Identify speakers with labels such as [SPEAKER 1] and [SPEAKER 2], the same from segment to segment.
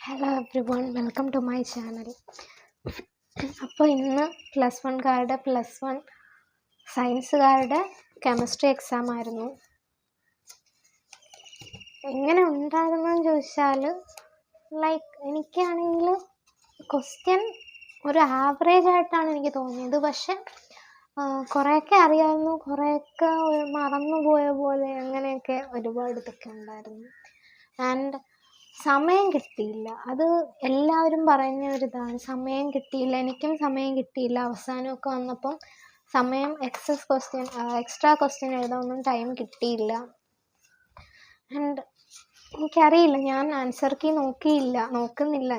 [SPEAKER 1] Hello everyone, welcome to my channel. അപ്പോൾ ഇന്ന് +1 സയൻസുകാരുടെ chemistry exam ആയിരുന്നു. എങ്ങനെ ഉണ്ടായിരുന്നെന്ന് ചോദിച്ചാൽ എനിക്കാണെങ്കിൽ ക്വസ്റ്റ്യൻ ഒരു ആവറേജ് ആയിട്ടാണ് എനിക്ക് തോന്നിയത്. പക്ഷെ കുറേയൊക്കെ അറിയാമായിരുന്നു, കുറേയൊക്കെ മറന്നുപോയ പോലെ അങ്ങനെയൊക്കെ ഒരുപാട് ഇതൊക്കെ ഉണ്ടായിരുന്നു. ആൻഡ് സമയം കിട്ടിയില്ല. അത് എല്ലാവരും പറയുന്ന ഒരിതാണ്, സമയം കിട്ടിയില്ല. എനിക്കും സമയം കിട്ടിയില്ല. അവസാനമൊക്കെ വന്നപ്പം എക്സ്ട്രാ ക്വസ്റ്റ്യൻ എഴുതാനൊന്നും ടൈം കിട്ടിയില്ല. ആൻഡ് എനിക്കറിയില്ല, ഞാൻ ആൻസർ കീ നോക്കുന്നില്ല.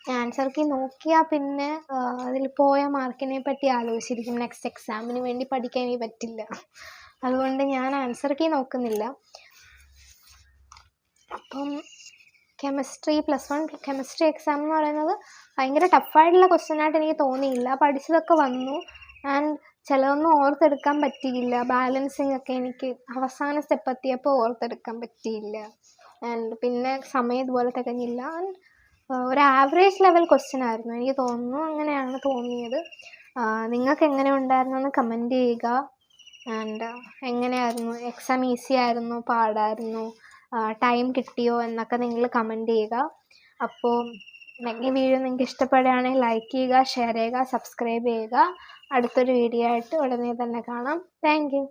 [SPEAKER 1] ഞാൻ ആൻസർ കീ നോക്കിയാൽ പിന്നെ അതിൽ പോയ മാർക്കിനെ പറ്റി ആലോചിച്ചിരിക്കും. നെക്സ്റ്റ് എക്സാമിന് വേണ്ടി പഠിക്കാൻ എനിക്ക് പറ്റില്ല. അതുകൊണ്ട് ഞാൻ ആൻസർ കീ നോക്കുന്നില്ല. അപ്പം +1 കെമിസ്ട്രി എക്സാം എന്ന് പറയുന്നത് ഭയങ്കര ടഫായിട്ടുള്ള ക്വസ്റ്റ്യനായിട്ട് എനിക്ക് തോന്നിയില്ല. പഠിച്ചതൊക്കെ വന്നു. ആൻഡ് ചിലതൊന്നും ഓർത്തെടുക്കാൻ പറ്റിയില്ല. ബാലൻസിങ് ഒക്കെ എനിക്ക് അവസാന സ്റ്റെപ്പ് എത്തിയപ്പോൾ ഓർത്തെടുക്കാൻ പറ്റിയില്ല. ആൻഡ് പിന്നെ സമയം ഇതുപോലെ തികഞ്ഞില്ല. ആൻഡ് ഒരു ആവറേജ് ലെവൽ ക്വസ്റ്റ്യൻ ആയിരുന്നു എനിക്ക് തോന്നുന്നു. അങ്ങനെയാണ് തോന്നിയത്. നിങ്ങൾക്ക് എങ്ങനെ ഉണ്ടായിരുന്നെന്ന് കമൻറ്റ് ചെയ്യുക. ആൻഡ് എങ്ങനെയായിരുന്നു എക്സാം? ഈസി ആയിരുന്നോ, പാടായിരുന്നോ, ടൈം കിട്ടിയോ എന്നൊക്കെ നിങ്ങൾ കമൻറ്റ് ചെയ്യുക. അപ്പോൾ ഈ വീഡിയോ നിങ്ങൾക്ക് ഇഷ്ടപ്പെടുകയാണെങ്കിൽ ലൈക്ക് ചെയ്യുക, ഷെയർ ചെയ്യുക, സബ്സ്ക്രൈബ് ചെയ്യുക. അടുത്തൊരു വീഡിയോ ആയിട്ട് ഉടനെ തന്നെ കാണാം. Thank you.